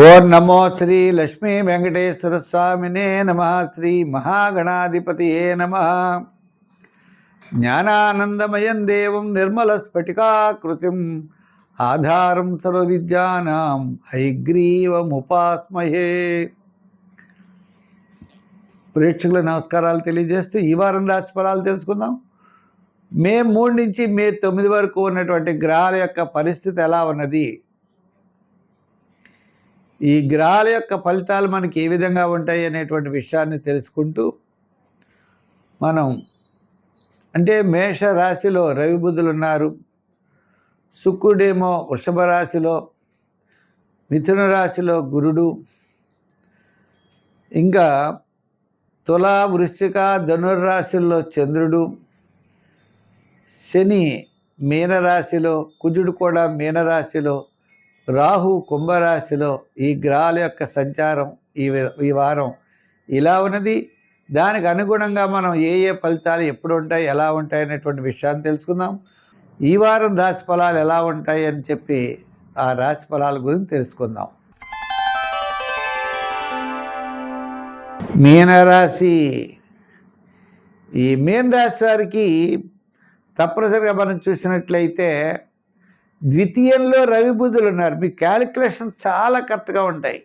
ఓం నమో శ్రీ లక్ష్మీ వెంకటేశ్వర స్వామినే నమః. శ్రీ మహాగణాధిపతియే నమః. జ్ఞానానందమయం దేవం నిర్మల స్ఫటికాకృతిం ఆధారం సర్వవిద్యానాం హయగ్రీవముపాస్మహే. ప్రేక్షకుల నమస్కారాలు తెలియజేస్తూ ఈ వారం రాశి ఫలాలు తెలుసుకుందాం. మే 3 నుంచి మే 9 వరకు ఉన్నటువంటి గ్రహాల యొక్క పరిస్థితి ఎలా ఉన్నది, ఈ గ్రహాల యొక్క ఫలితాలు మనకి ఏ విధంగా ఉంటాయి అనేటువంటి విషయాన్ని తెలుసుకుంటూ మనం మేష రాశిలో రవి బుధులు ఉన్నారు, శుక్రుడేమో వృషభ రాశిలో, మిథున రాశిలో గురుడు, ఇంకా తుల వృశ్చిక ధనుర్రాశుల్లో చంద్రుడు, శని మీనరాశిలో, కుజుడు కూడా మీనరాశిలో, రాహు కుంభరాశిలో ఈ గ్రహాల యొక్క సంచారం ఈ వారం ఇలా ఉన్నది. దానికి అనుగుణంగా మనం ఏ ఫలితాలు ఎప్పుడు ఉంటాయి, ఎలా ఉంటాయి అనేటువంటి విషయాన్ని తెలుసుకుందాం. ఈ వారం రాశి ఫలాలు ఎలా ఉంటాయి అని చెప్పి ఆ రాశి ఫలాల గురించి తెలుసుకుందాం. మీనరాశి. ఈ మీన రాశి వారికి తప్పనిసరిగా మనం చూసినట్లయితే ద్వితీయంలో రవి బుధులు ఉన్నారు. మీ క్యాలిక్యులేషన్స్ చాలా కరెక్ట్గా ఉంటాయి.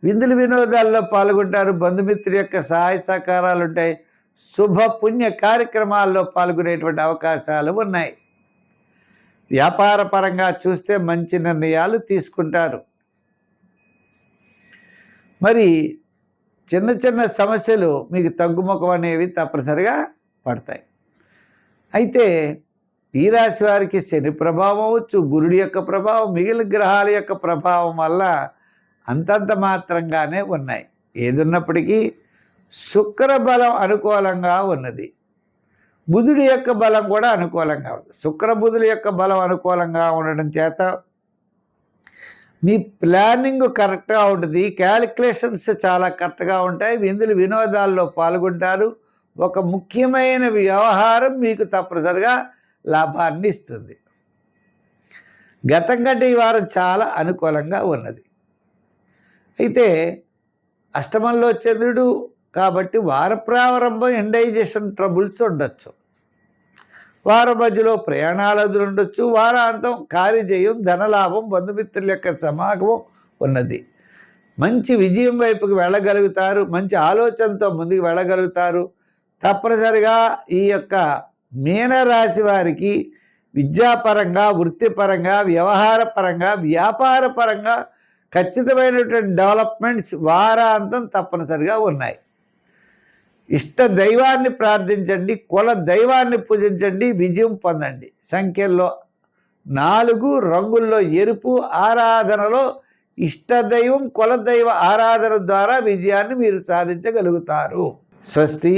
విందులు వినోదాల్లో పాల్గొంటారు, బంధుమిత్రుల యొక్క సహాయ సహకారాలు ఉంటాయి, శుభ పుణ్య కార్యక్రమాల్లో పాల్గొనేటువంటి అవకాశాలు ఉన్నాయి. వ్యాపార పరంగా చూస్తే మంచి నిర్ణయాలు తీసుకుంటారు. మరి చిన్న చిన్న సమస్యలు మీకు తగ్గుముఖం అనేవి తప్పనిసరిగా పడతాయి. అయితే ఈ రాశి వారికి శని ప్రభావం అవచ్చు, గురుడి యొక్క ప్రభావం, మిగిలిన గ్రహాల యొక్క ప్రభావం వల్ల అంతంత మాత్రంగానే ఉన్నాయి. ఏదున్నప్పటికీ శుక్ర బలం అనుకూలంగా ఉన్నది, బుధుడి యొక్క బలం కూడా అనుకూలంగా ఉంది. శుక్ర బుధుడి యొక్క బలం అనుకూలంగా ఉండడం చేత మీ ప్లానింగ్ కరెక్ట్గా ఉంటుంది, క్యాలిక్యులేషన్స్ చాలా కరెక్ట్గా ఉంటాయి, విందులు వినోదాల్లో పాల్గొంటారు. ఒక ముఖ్యమైన వ్యవహారం మీకు తప్పనిసరిగా లాభాన్ని ఇస్తుంది. గతం కంటే ఈ వారం చాలా అనుకూలంగా ఉన్నది. అయితే అష్టమంలో చంద్రుడు కాబట్టి వార ప్రారంభం ఇండైజెషన్ ట్రబుల్స్ ఉండొచ్చు, వారం మధ్యలో ప్రయాణాలు ఉండొచ్చు, వారాంతం కార్యజయం, ధనలాభం, బంధుమిత్రుల యొక్క సమాగమం ఉన్నది. మంచి విజయం వైపుకి వెళ్ళగలుగుతారు, మంచి ఆలోచనతో ముందుకు వెళ్ళగలుగుతారు. తప్పనిసరిగా ఈ యొక్క మీనరాశి వారికి విద్యాపరంగా, వృత్తిపరంగా, వ్యవహారపరంగా, వ్యాపారపరంగా ఖచ్చితమైనటువంటి డెవలప్మెంట్స్ వారాంతం తప్పనిసరిగా ఉన్నాయి. ఇష్ట దైవాన్ని ప్రార్థించండి, కుల దైవాన్ని పూజించండి, విజయం పొందండి. సంఖ్యల్లో 4, రంగుల్లో ఎరుపు, ఆరాధనలో ఇష్టదైవం కులదైవ ఆరాధన ద్వారా విజయాన్ని మీరు సాధించగలుగుతారు. స్వస్తి.